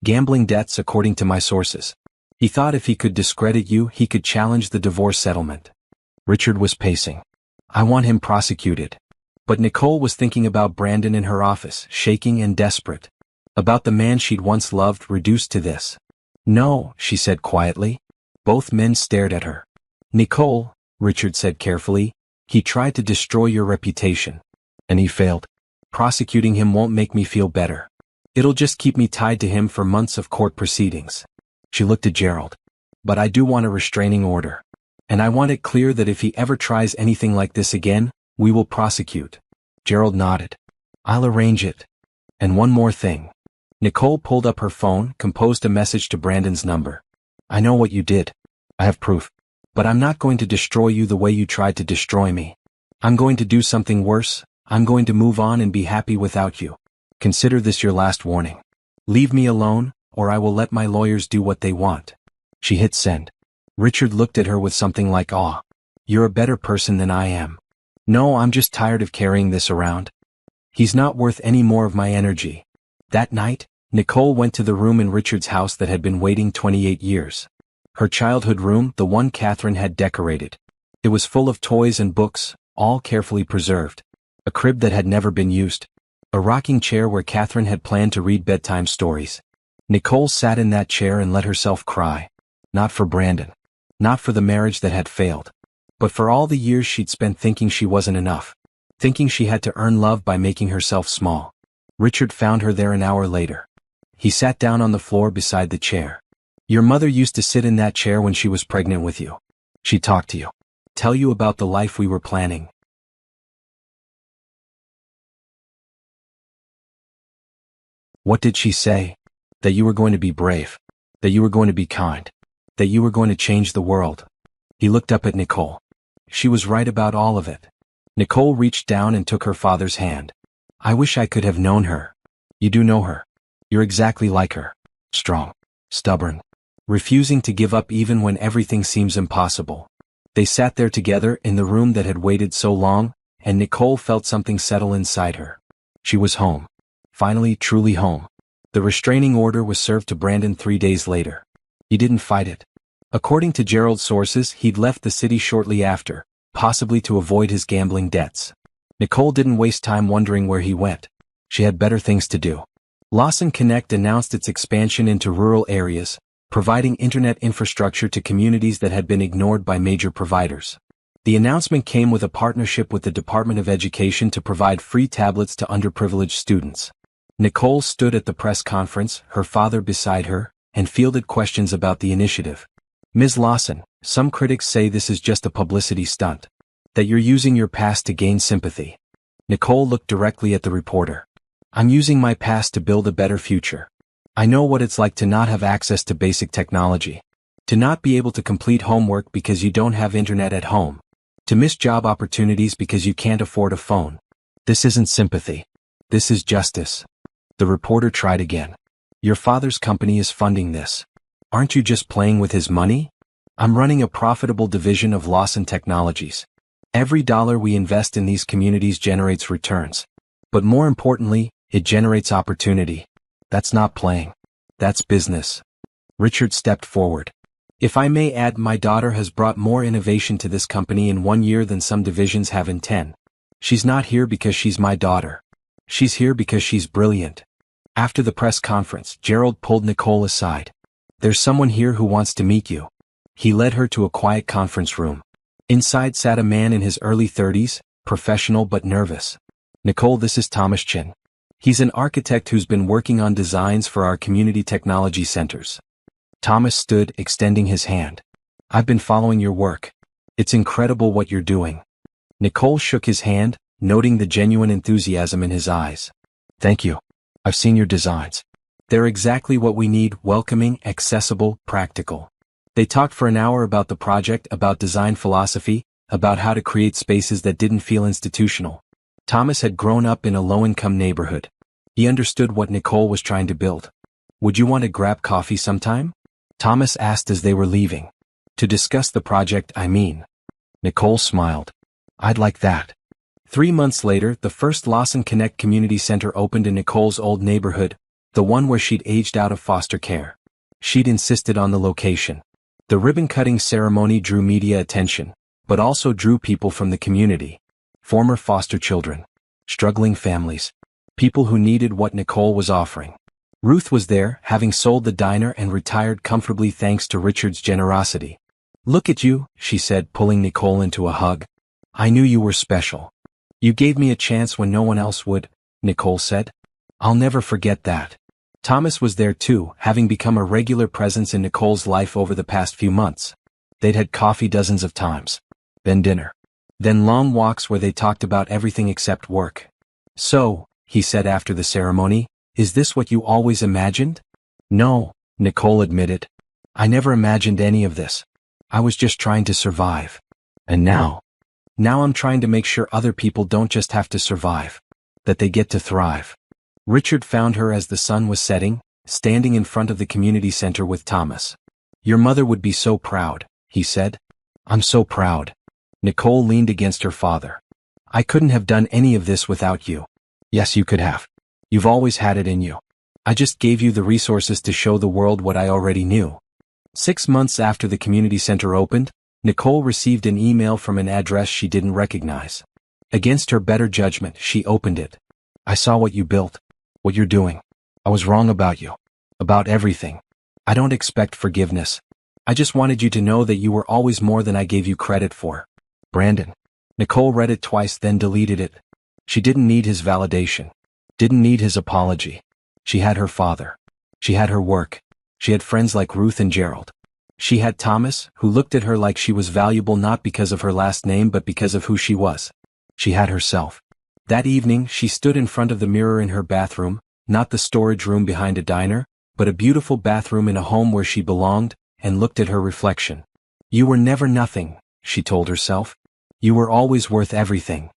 Gambling debts according to my sources. He thought if he could discredit you, he could challenge the divorce settlement. Richard was pacing. I want him prosecuted. But Nicole was thinking about Brandon in her office, shaking and desperate. About the man she'd once loved reduced to this. No, she said quietly. Both men stared at her. Nicole, Richard said carefully, he tried to destroy your reputation. And he failed. Prosecuting him won't make me feel better. It'll just keep me tied to him for months of court proceedings. She looked at Gerald. But I do want a restraining order. And I want it clear that if he ever tries anything like this again, we will prosecute. Gerald nodded. I'll arrange it. And one more thing. Nicole pulled up her phone, composed a message to Brandon's number. I know what you did. I have proof. But I'm not going to destroy you the way you tried to destroy me. I'm going to do something worse. I'm going to move on and be happy without you. Consider this your last warning. Leave me alone, or I will let my lawyers do what they want. She hit send. Richard looked at her with something like awe. You're a better person than I am. No, I'm just tired of carrying this around. He's not worth any more of my energy. That night, Nicole went to the room in Richard's house that had been waiting 28 years. Her childhood room, the one Catherine had decorated. It was full of toys and books, all carefully preserved. A crib that had never been used. A rocking chair where Catherine had planned to read bedtime stories. Nicole sat in that chair and let herself cry. Not for Brandon. Not for the marriage that had failed. But for all the years she'd spent thinking she wasn't enough. Thinking she had to earn love by making herself small. Richard found her there an hour later. He sat down on the floor beside the chair. Your mother used to sit in that chair when she was pregnant with you. She talked to you. Tell you about the life we were planning. What did she say? That you were going to be brave. That you were going to be kind. That you were going to change the world. He looked up at Nicole. She was right about all of it. Nicole reached down and took her father's hand. I wish I could have known her. You do know her. You're exactly like her. Strong. Stubborn. Refusing to give up even when everything seems impossible. They sat there together in the room that had waited so long, and Nicole felt something settle inside her. She was home. Finally, truly home. The restraining order was served to Brandon 3 days later. He didn't fight it. According to Gerald's sources, he'd left the city shortly after, possibly to avoid his gambling debts. Nicole didn't waste time wondering where he went. She had better things to do. Lawson Connect announced its expansion into rural areas, providing internet infrastructure to communities that had been ignored by major providers. The announcement came with a partnership with the Department of Education to provide free tablets to underprivileged students. Nicole stood at the press conference, her father beside her, and fielded questions about the initiative. Ms. Lawson, some critics say this is just a publicity stunt. That you're using your past to gain sympathy. Nicole looked directly at the reporter. I'm using my past to build a better future. I know what it's like to not have access to basic technology. To not be able to complete homework because you don't have internet at home. To miss job opportunities because you can't afford a phone. This isn't sympathy. This is justice. The reporter tried again. Your father's company is funding this. Aren't you just playing with his money? I'm running a profitable division of Lawson Technologies. Every dollar we invest in these communities generates returns. But more importantly, it generates opportunity. That's not playing. That's business. Richard stepped forward. If I may add, my daughter has brought more innovation to this company in 1 year than some divisions have in 10. She's not here because she's my daughter. She's here because she's brilliant. After the press conference, Gerald pulled Nicole aside. There's someone here who wants to meet you. He led her to a quiet conference room. Inside sat a man in his early 30s, professional but nervous. Nicole, this is Thomas Chin. He's an architect who's been working on designs for our community technology centers. Thomas stood, extending his hand. I've been following your work. It's incredible what you're doing. Nicole shook his hand, noting the genuine enthusiasm in his eyes. Thank you. I've seen your designs. They're exactly what we need, welcoming, accessible, practical. They talked for an hour about the project, about design philosophy, about how to create spaces that didn't feel institutional. Thomas had grown up in a low-income neighborhood. He understood what Nicole was trying to build. Would you want to grab coffee sometime? Thomas asked as they were leaving. To discuss the project, I mean. Nicole smiled. I'd like that. 3 months later, the first Lawson Connect Community Center opened in Nicole's old neighborhood, the one where she'd aged out of foster care. She'd insisted on the location. The ribbon-cutting ceremony drew media attention, but also drew people from the community. Former foster children. Struggling families. People who needed what Nicole was offering. Ruth was there, having sold the diner and retired comfortably thanks to Richard's generosity. "Look at you," she said, pulling Nicole into a hug. "I knew you were special. You gave me a chance when no one else would," Nicole said. "I'll never forget that." Thomas was there too, having become a regular presence in Nicole's life over the past few months. They'd had coffee dozens of times. Then dinner. Then long walks where they talked about everything except work. "So," he said after the ceremony, "is this what you always imagined?" "No," Nicole admitted. "I never imagined any of this. I was just trying to survive. And now I'm trying to make sure other people don't just have to survive. That they get to thrive." Richard found her as the sun was setting, standing in front of the community center with Thomas. "Your mother would be so proud," he said. "I'm so proud." Nicole leaned against her father. "I couldn't have done any of this without you." "Yes, you could have. You've always had it in you. I just gave you the resources to show the world what I already knew." 6 months after the community center opened, Nicole received an email from an address she didn't recognize. Against her better judgment, she opened it. "I saw what you built. What you're doing. I was wrong about you. About everything. I don't expect forgiveness. I just wanted you to know that you were always more than I gave you credit for. Brandon." Nicole read it twice, then deleted it. She didn't need his validation. Didn't need his apology. She had her father. She had her work. She had friends like Ruth and Gerald. She had Thomas, who looked at her like she was valuable not because of her last name but because of who she was. She had herself. That evening, she stood in front of the mirror in her bathroom, not the storage room behind a diner, but a beautiful bathroom in a home where she belonged, and looked at her reflection. "You were never nothing," she told herself. "You were always worth everything."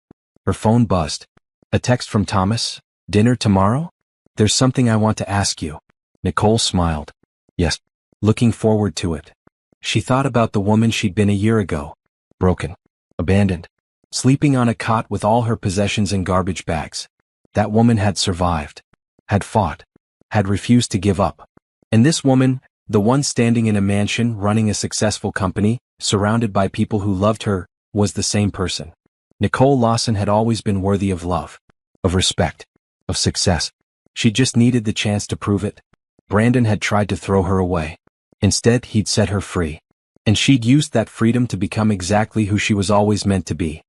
Her phone buzzed. A text from Thomas. "Dinner tomorrow? There's something I want to ask you." Nicole smiled. "Yes." Looking forward to it. She thought about the woman she'd been a year ago. Broken. Abandoned. Sleeping on a cot with all her possessions in garbage bags. That woman had survived. Had fought. Had refused to give up. And this woman, the one standing in a mansion running a successful company, surrounded by people who loved her, was the same person. Nicole Lawson had always been worthy of love. Of respect. Of success. She just needed the chance to prove it. Brandon had tried to throw her away. Instead, he'd set her free. And she'd used that freedom to become exactly who she was always meant to be.